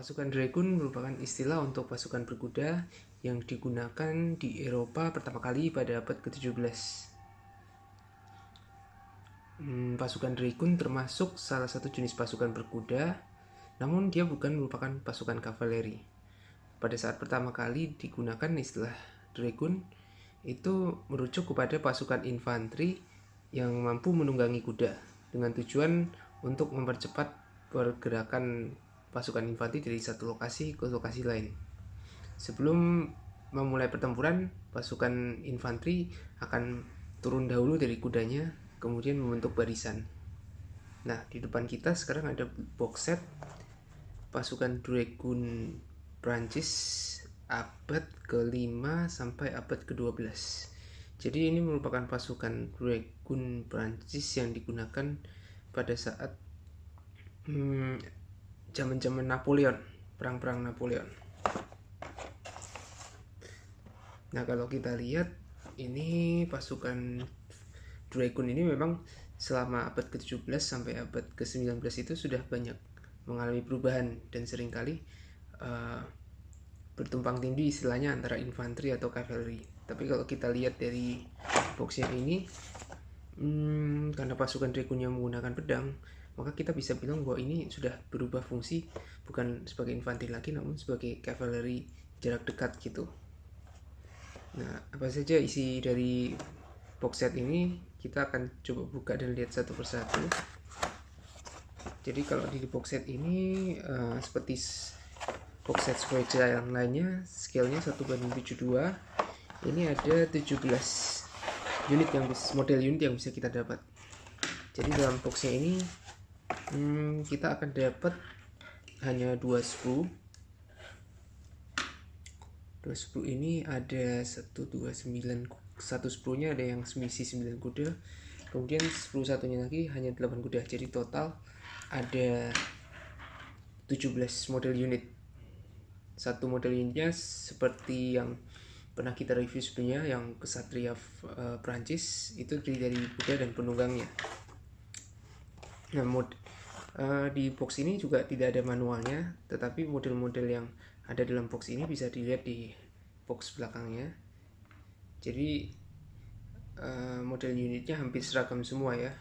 Pasukan Dragoon merupakan istilah untuk pasukan berkuda yang digunakan di Eropa pertama kali pada abad ke-17. Pasukan Dragoon termasuk salah satu jenis pasukan berkuda, namun dia bukan merupakan pasukan kavaleri. Pada saat pertama kali digunakan istilah Dragoon, itu merujuk kepada pasukan infanteri yang mampu menunggangi kuda dengan tujuan untuk mempercepat pergerakan pasukan infanteri dari satu lokasi ke lokasi lain. Sebelum memulai pertempuran, pasukan infanteri akan turun dahulu dari kudanya, kemudian membentuk barisan. Nah, di depan kita sekarang ada box set pasukan Dragoon Prancis abad ke-5 sampai abad ke-12. Jadi ini merupakan pasukan Dragoon Prancis yang digunakan pada saat zaman-zaman Napoleon, perang-perang Napoleon. Nah, kalau kita lihat ini pasukan Dragoon ini memang selama abad ke-17 sampai abad ke-19 itu sudah banyak mengalami perubahan dan seringkali bertumpang tindih istilahnya antara infanteri atau cavalry. Tapi kalau kita lihat dari boxnya ini, karena pasukan Dragoonnya menggunakan pedang, maka kita bisa bilang bahwa ini sudah berubah fungsi, bukan sebagai infanteri lagi namun sebagai cavalry jarak dekat gitu. Nah, apa saja isi dari box set ini kita akan coba buka dan lihat satu persatu. Jadi kalau di box set ini seperti box set Square yang lainnya, scale-nya 1:72. Ini ada 17 unit yang model unit yang bisa kita dapat. Jadi dalam boxnya ini kita akan dapat hanya 2 sprue. 2 sprue ini ada 129, satu sprue-nya ada yang semisi 9 kuda, kemudian sprue satunya lagi hanya 8 kuda. Jadi total ada 17 model unit. Satu model unitnya seperti yang pernah kita review sebelumnya, yang Kesatria Prancis, itu terdiri dari kuda dan penunggangnya. Nah, di box ini juga tidak ada manualnya, tetapi model-model yang ada dalam box ini bisa dilihat di box belakangnya. Jadi model unitnya hampir seragam semua ya.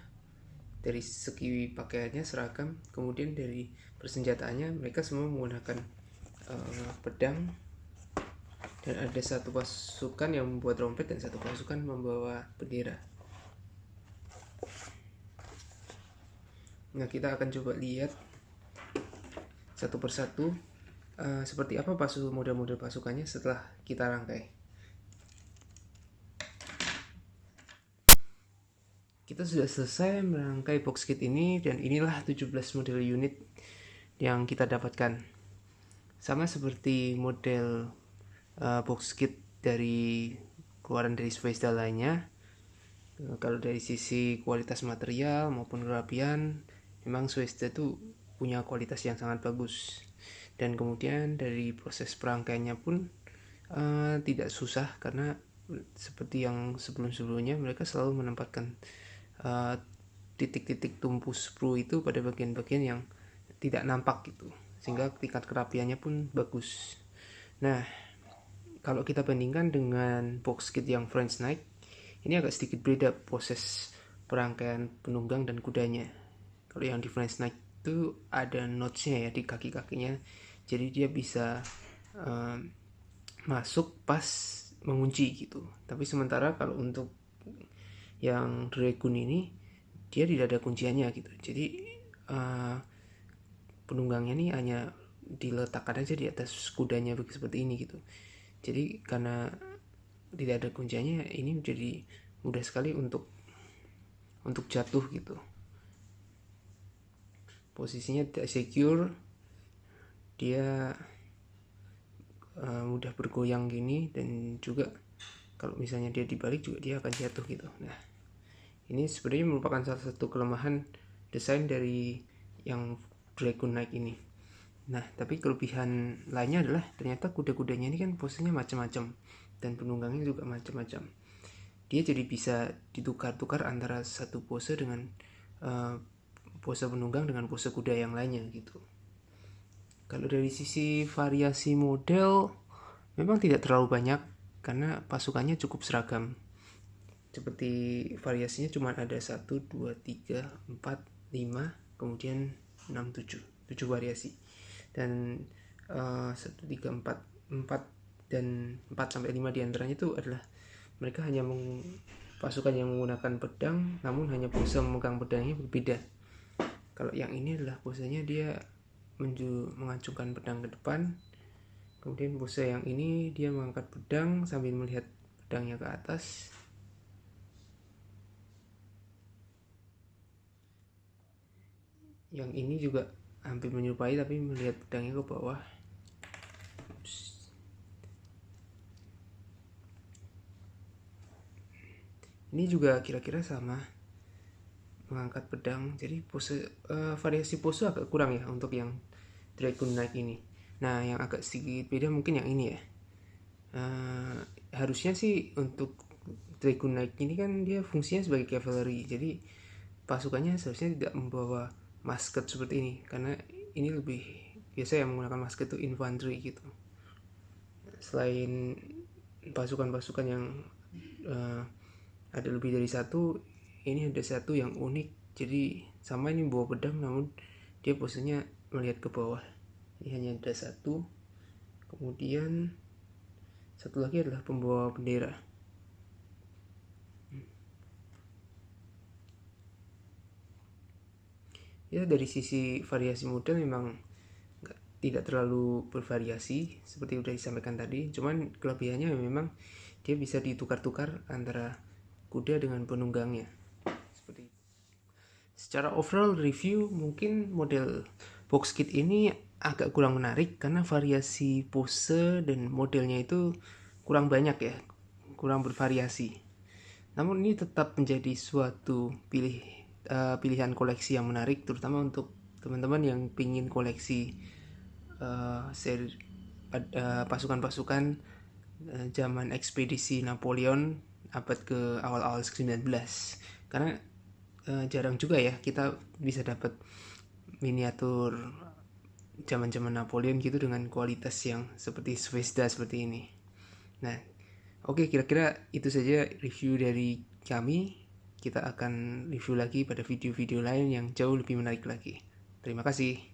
Dari segi pakaiannya seragam, kemudian dari persenjataannya mereka semua menggunakan pedang, dan ada satu pasukan yang membuat trompet dan satu pasukan membawa bendera. Nah, kita akan coba lihat satu persatu seperti apa model-model pasukannya setelah kita rangkai. Kita sudah selesai merangkai box kit ini, dan inilah 17 model unit yang kita dapatkan. Sama seperti model box kit dari keluaran dari Svezda lainnya, kalau dari sisi kualitas material maupun kerapian, memang Svezda itu punya kualitas yang sangat bagus. Dan kemudian dari proses perangkaiannya pun tidak susah, karena seperti yang sebelum-sebelumnya mereka selalu menempatkan titik-titik tumpu sprue itu pada bagian-bagian yang tidak nampak gitu, sehingga tingkat kerapiannya pun bagus. Nah, kalau kita bandingkan dengan box kit yang French Knight, ini agak sedikit beda proses perangkaian penunggang dan kudanya. Kalau yang di French Knight itu ada notch-nya ya di kaki-kakinya, jadi dia bisa masuk pas mengunci gitu. Tapi sementara kalau untuk yang Dragoon ini, dia tidak ada kunciannya gitu. Jadi penunggangnya ini hanya diletakkan aja di atas kudanya seperti ini gitu. Jadi karena tidak ada kunciannya, ini menjadi mudah sekali untuk jatuh gitu. Posisinya tidak secure, dia mudah bergoyang gini, dan juga kalau misalnya dia dibalik juga dia akan jatuh gitu. Nah, ini sebenarnya merupakan salah satu kelemahan desain dari yang Dragoon Knight ini. Nah, tapi kelebihan lainnya adalah ternyata kuda-kudanya ini kan posenya macam-macam dan penunggangnya juga macam-macam. Dia jadi bisa ditukar-tukar antara satu pose dengan pose penunggang dengan pose kuda yang lainnya gitu. Kalau dari sisi variasi model memang tidak terlalu banyak karena pasukannya cukup seragam. Seperti variasinya cuma ada 1, 2, 3, 4, 5, kemudian 6, 7 variasi. Dan 1, 3, 4 dan 4 sampai 5 diantaranya itu adalah mereka hanya pasukan yang menggunakan pedang, namun hanya pose memegang pedangnya berbeda. Kalau yang ini adalah posenya dia mengacungkan pedang ke depan, kemudian pose yang ini dia mengangkat pedang sambil melihat pedangnya ke atas. Yang ini juga hampir menyerupai tapi melihat pedangnya ke bawah. Ini juga kira-kira sama, mengangkat pedang. Jadi variasi pose agak kurang ya untuk yang Dragon Knight ini. Nah, yang agak sedikit beda mungkin yang ini ya. Harusnya sih untuk Dragon Knight ini kan dia fungsinya sebagai cavalry. Jadi pasukannya seharusnya tidak membawa musket seperti ini, karena ini lebih biasa yang menggunakan musket itu infantry gitu. Selain pasukan-pasukan yang ada lebih dari satu, ini ada satu yang unik. Jadi sama ini bawa pedang namun dia posisinya melihat ke bawah. Ini hanya ada satu. Kemudian satu lagi adalah pembawa bendera. Ya, dari sisi variasi model memang tidak terlalu bervariasi seperti udah disampaikan tadi. Cuman kelebihannya memang dia bisa ditukar-tukar antara kuda dengan penunggangnya. Seperti itu. Secara overall review, mungkin model box kit ini agak kurang menarik karena variasi pose dan modelnya itu kurang banyak ya, kurang bervariasi. Namun ini tetap menjadi suatu pilihan koleksi yang menarik, terutama untuk teman-teman yang ingin koleksi pasukan-pasukan zaman ekspedisi Napoleon abad ke awal-awal ke-19. Karena jarang juga ya kita bisa dapat miniatur zaman-zaman Napoleon gitu dengan kualitas yang seperti Zvezda seperti ini. Nah, oke, kira-kira itu saja review dari kami. Kita akan review lagi pada video-video lain yang jauh lebih menarik lagi. Terima kasih.